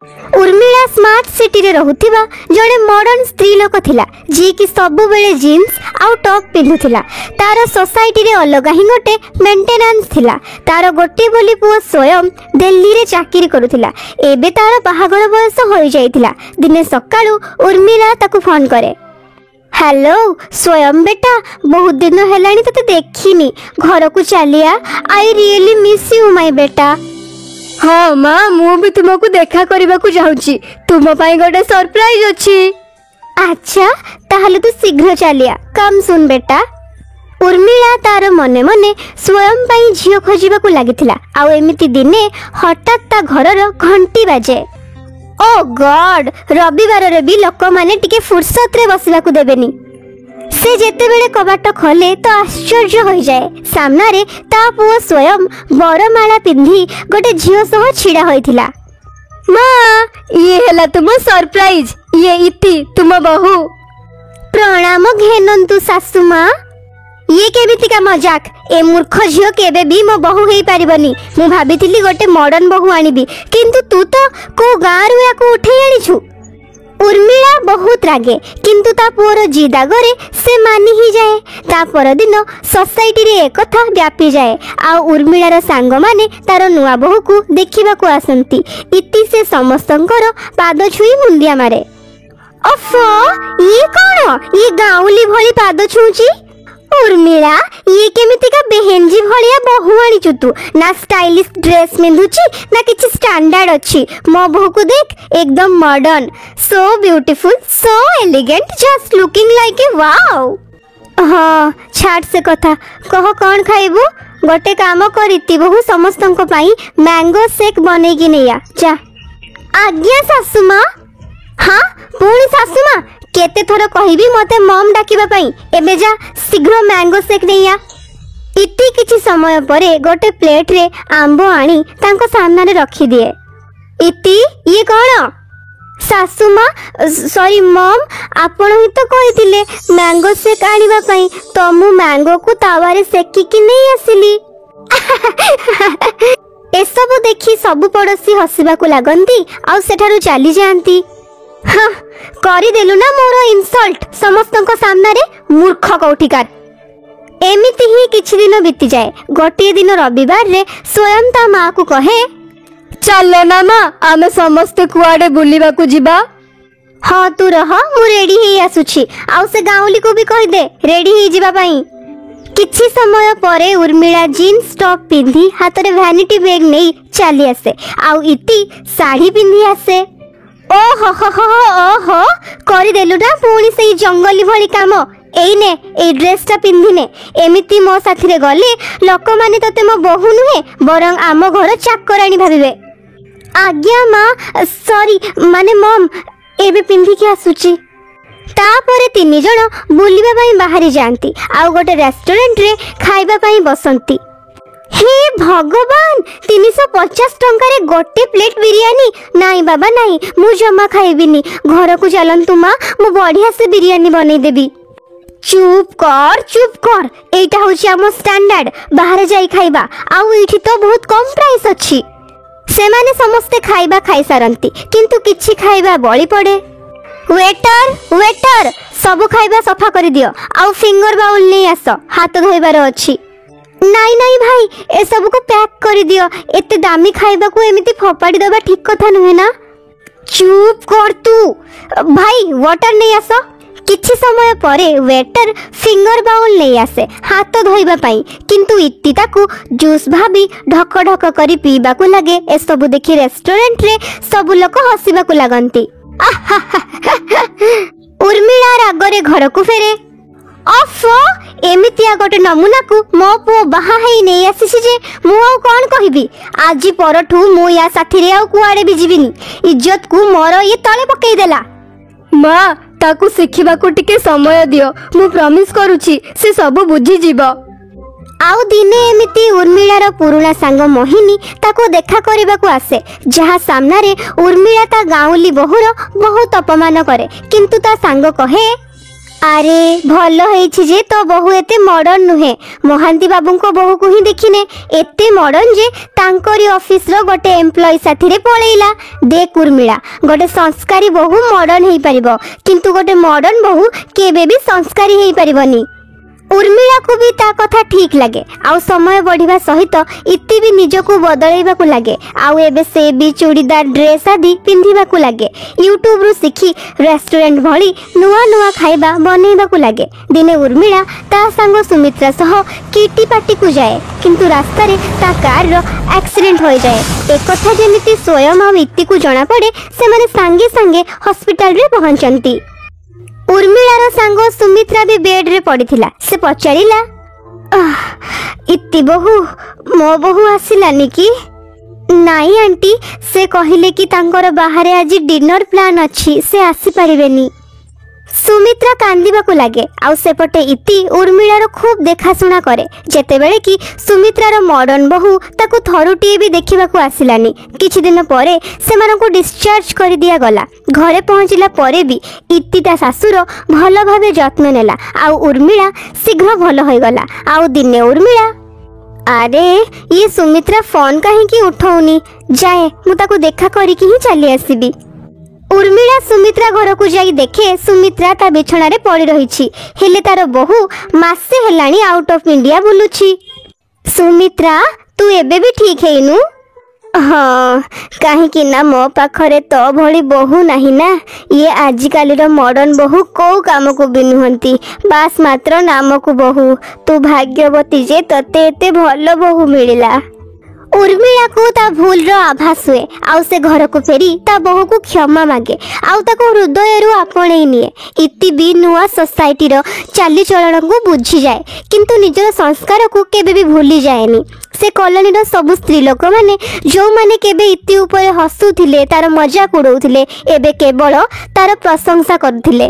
Urmila smart city रे रहुथिबा जड़े modern स्त्री लोक थिला जी कि सबु बेले जीन्स आउ टॉप पिंधुथिला। तार सोसाइटी रे अलगा ही गोटे मेंटेनेंस थिला। तार गोटे बोली पुओ स्वयं दिल्ली रे चाकरी करुथिला। एबे तार बाहागर बयस होई जाइथिला। दिने सकाळू उर्मिला ताकू फोन करे। हेलो स्वयं बेटा, बहुत दिन हेलानी तते देखिनी, घर को चलिया। I really miss you my बेटा। हाँ माँ, मु भी तुमको देखा करबा को जाउची। तुम पाई गोटे सरप्राइज अछि। अच्छा ताहले तू शीघ्र चलिया। कम सुन बेटा। उर्मिला तार मने मने स्वयं पाई झियो खोजिबा को लागिथिला। आउ एमिति दिने हठात ता घरर घंटी बाजे। ओ गॉड, रविवार रे भी लोक माने टिके फुर्सत रे बसिबा को देबेनी। से जेते बेले कबाट खोले तो आश्चर्य हो जाए। सामना रे ता पुओ स्वयं बरमाला पिंधी गोटे झियो सह छिड़ा होइथिला। माँ, ये हला तुम सरप्राइज। ये इति तुम बहू। प्रणाम घेनंतु सासु माँ। ये केमितिका मजाक? ए मूर्ख झियो केबे भी मो बहू हेई पारिबनी। मु भाबिथिली गोटे मॉडर्न बहू आनिबी, किंतु तू तो को गाँ रु याको उठेई आनिछु। उर्मिला बहुत रागे, किंतु ता पुओर जिद आगरे से मानी ही जाए। ता पर दिन सोसाइटी रे एक कथा व्यापी जाए। आ उर्मिलार सांग माने तार नुआ बहू को देखिबा को आसंती। इति से समस्तंकर पाद छुई मुंदिया मारे। अफो, ये कौन? ये गाउली भली पाद छुची। उर्मिला, ये केमितिका बेहेंजी भलिया बहू आनिचु तू? ना स्टाइलिश ड्रेस पिंधुची ना किछि स्टैंडर्ड अछि। मो बहू को देख, एकदम modern, so beautiful, so elegant, just looking like a wow. हाँ छाड़ से कथा, कह कौन खाइबू? गोटे काम करिति बहू, समस्तंको पाई मैंगो शेक बनै कि नैया जा। आज्ञा सासु माँ। हाँ पुणी सासु माँ, केते थर कहिबी मते मम डाकिबा पई? एबे जा शीघ्र मैंगो शेक नैया। इति किछि समय परे गोटे प्लेट रे आंबो आनी तांको सामने रे रखी दिए। इति ये कौन? सासु माँ, सॉरी मम, आपण ही तो कहिथिले मैंगो शेक आनिबा पई, तो मु मैंगो को तावारे सेकी कि नहीं आसिली। एसबु देखि सबु पड़ोसी हसिबा को लागंती आ सेठारु चली जांती। हाँ करी देलु ना मोर इनसल्ट समस्तंको सामने रे, मूर्ख कौठिकार। एमिति ही किछि दिन बीती जाए। गोटे दिन रविवार रे स्वयं ता माँ को कहे, चलो ना माँ, आमे समस्ते कुआडे बुलिबा को जिबा। हाँ तू रह, मु रेडी ही आसुछि। आउ से गाउली को भी कहि दे रेडी ही जिबा पई। किछि समय परे उर्मिला जीन्स टॉप पिंधी हाथ रे वैनिटी बैग नहीं चली आसे। आउ इति साड़ी पिंधी आसे। ओ हो हो हो ओहो, करी देलु ना पुणी से जंगली भली काम। एई ने ए ड्रेसटा पिंधिने, एमिति मो साथी रे गले लोक माने तते मो बहु नुहे बरं आम घर चाकरानी भाबिबे। आज्ञा माँ, सॉरी माने मम, एबे पिंधि के आसुची। तापरे तीन जण बुलिबा पई बाहरी जांती। आउ गोटे रेस्टोरेंट रे खाइबा पई बसंती। हे भगवान, 350 टंका रे गोटे प्लेट बिरयानी? नाई बाबा नाई, मु जमा खाइबिनी। घर को चलंतु माँ, मु बढ़िया से बिरयानी बनै देबी। चुप कर चुप कर, एटा होची आम स्टैंडर्ड। बाहर जाई खाइबा, आउ एठी तो बहुत कम प्राइस अछि। सेमाने समस्ते खाइबा खाई सारंती, किंतु किछि खाइबा बळी पड़े। वेटर वेटर, सब खाइबा सफा कर दियो। आउ फिंगर बाउल नै आस, हाथ धोइबार अछि। नाई नाई भाई, ए सब को पैक कर दियो। एते दामी खाइबा को एमिति फोपाड़ी दबा ठीक कथा नुहे ना। चुप कर तू भाई, वाटर नहीं आस। किछि समय परे वेटर फिंगर बाउल नहीं आसे हाथ धोइबा पई, किंतु इति ताकू जूस भाबी ढक ढक करी पीबा को लागे। ए सब देखि रेस्टोरेंट रे सब लोक हसिबा को लागंती। उर्मिला रागरे घर को फेरे। अफो, एमितिया गोटे नमूना को मो पुओ बाहा हेई नै आसीछि जे मु आ कोन कहिबी। आजि परठू मु या साथी रे आ कुआडे भी जीविनी। इज्जत को मोर ये तळे पकेई देला। माँ, ताकू सिखिबा को टिके समय दियो। मु प्रॉमिस करूची से सब बुझी जीवो। आउ दिने एमिति उर्मिलार पुरुणा सांग मोहिनी ताको देखा करबा को आसे, जहा सामना रे उर्मिला ता गाउली बहुर बहुत अपमान करे। किंतु ता सांग कहे, ଆରେ ଭଲ ହେଇଛି ଯେ ତୋ ବୋହୂ ଏତେ ମଡର୍ଣ୍ଣ ନୁହେଁ। ମହାନ୍ତି ବାବୁଙ୍କ ବୋହୂକୁ ହିଁ ଦେଖିନେ ଏତେ ମଡର୍ଣ୍ଣ ଯେ ତାଙ୍କରି ଅଫିସର ଗୋଟେ ଏମ୍ପ୍ଲୟି ସାଥିରେ ପଳେଇଲା। ଦେଖ ଉର୍ମିଳା, ଗୋଟେ ସଂସ୍କାରୀ ବୋହୂ ମଡର୍ଣ୍ଣ ହେଇପାରିବ, କିନ୍ତୁ ଗୋଟେ ମଡର୍ଣ୍ଣ ବୋହୂ କେବେ ବି ସଂସ୍କାରୀ ହେଇପାରିବନି। ଉର୍ମିଳାକୁ ବି ତା କଥା ଠିକ୍ ଲାଗେ। ଆଉ ସମୟ ବଢ଼ିବା ସହିତ ଇତି ବି ନିଜକୁ ବଦଳେଇବାକୁ ଲାଗେ। ଆଉ ଏବେ ସେ ବି ଚୁଡ଼ିଦାର ଡ୍ରେସ୍ ଆଦି ପିନ୍ଧିବାକୁ ଲାଗେ। ୟୁଟ୍ୟୁବରୁ ଶିଖି ରେଷ୍ଟୁରାଣ୍ଟ ଭଳି ନୂଆ ନୂଆ ଖାଇବା ବନେଇବାକୁ ଲାଗେ। ଦିନେ ଉର୍ମିଳା ତା ସାଙ୍ଗ ସୁମିତ୍ରା ସହ କିଟି ପାର୍ଟିକୁ ଯାଏ, କିନ୍ତୁ ରାସ୍ତାରେ ତା କାରର ଆକ୍ସିଡେଣ୍ଟ ହୋଇଯାଏ। ଏକଥା ଯେମିତି ସ୍ୱୟଂ ଆଉ ଇତିକୁ ଜଣାପଡ଼େ, ସେମାନେ ସାଙ୍ଗେ ସାଙ୍ଗେ ହସ୍ପିଟାଲରେ ପହଞ୍ଚନ୍ତି। ଉର୍ମିଳାର ସାଙ୍ଗ ସୁମିତ୍ରା ବି ବେଡ୍ରେ ପଡ଼ିଥିଲା। ସେ ପଚାରିଲା, ଇତି ବୋହୂ, ମୋ ବୋହୂ ଆସିଲାନି କି? ନାଇଁ ଆଣ୍ଟି, ସେ କହିଲେ କି ତାଙ୍କର ବାହାରେ ଆଜି ଡିନର ପ୍ଲାନ୍ ଅଛି, ସେ ଆସିପାରିବେନି। ସୁମିତ୍ରା କାନ୍ଦିବାକୁ ଲାଗେ। ଆଉ ସେପଟେ ଇତି ଉର୍ମିଳାର ଖୁବ୍ ଦେଖାଶୁଣା କରେ, ଯେତେବେଳେ କି ସୁମିତ୍ରାର ମଡର୍ଣ୍ଣ ବୋହୂ ତାକୁ ଥରୁଟିଏ ବି ଦେଖିବାକୁ ଆସିଲାନି। କିଛି ଦିନ ପରେ ସେମାନଙ୍କୁ ଡିସଚାର୍ଜ କରିଦିଆଗଲା। ଘରେ ପହଞ୍ଚିଲା ପରେ ବି ଇତି ତା ଶାଶୁର ଭଲ ଭାବେ ଯତ୍ନ ନେଲା। ଆଉ ଉର୍ମିଳା ଶୀଘ୍ର ଭଲ ହୋଇଗଲା। ଆଉ ଦିନେ ଉର୍ମିଳା, ଆରେ ଇଏ ସୁମିତ୍ରା ଫୋନ୍ କାହିଁକି ଉଠଉନି? ଯାଏ, ମୁଁ ତାକୁ ଦେଖା କରିକି ହିଁ ଚାଲି ଆସିବି। ଉର୍ମିଳା ସୁମିତ୍ରା ଘରକୁ ଯାଇ ଦେଖେ ସୁମିତ୍ରା ତା ବିଛଣାରେ ପଡ଼ି ରହିଛି। ହେଲେ ତାର ବୋହୂ ମାସେ ହେଲାଣି ଆଉଟ୍ ଅଫ୍ ଇଣ୍ଡିଆ ବୁଲୁଛି। ସୁମିତ୍ରା, ତୁ ଏବେ ବି ଠିକ୍ ହେଇନୁ? ହଁ, କାହିଁକି ନା ମୋ ପାଖରେ ତୋ ଭଳି ବୋହୂ ନାହିଁ ନା। ଇଏ ଆଜିକାଲିର ମଡର୍ଣ୍ଣ ବୋହୂ କୋଉ କାମକୁ ବି ନୁହନ୍ତି, ବାସ୍ ମାତ୍ର ନାମକୁ ବୋହୂ। ତୁ ଭାଗ୍ୟବତୀ ଯେ ତତେ ଏତେ ଭଲ ବୋହୂ ମିଳିଲା। ଉର୍ମିଳାକୁ ତା ଭୁଲର ଆଭାସ ହୁଏ। ଆଉ ସେ ଘରକୁ ଫେରି ତା ବୋହୂକୁ କ୍ଷମା ମାଗେ, ଆଉ ତାକୁ ହୃଦୟରୁ ଆପଣେଇ ନିଏ। ଇତି ବି ନୂଆ ସୋସାଇଟିର ଚାଲିଚଳଣକୁ ବୁଝିଯାଏ, କିନ୍ତୁ ନିଜର ସଂସ୍କାରକୁ କେବେ ବି ଭୁଲି ଯାଏନି। ସେ କଲୋନୀର ସବୁ ସ୍ତ୍ରୀ ଲୋକମାନେ ଯେଉଁମାନେ କେବେ ଇତି ଉପରେ ହସୁଥିଲେ, ତାର ମଜାକ ଉଡ଼ଉଥିଲେ, ଏବେ କେବଳ ତାର ପ୍ରଶଂସା କରୁଥିଲେ।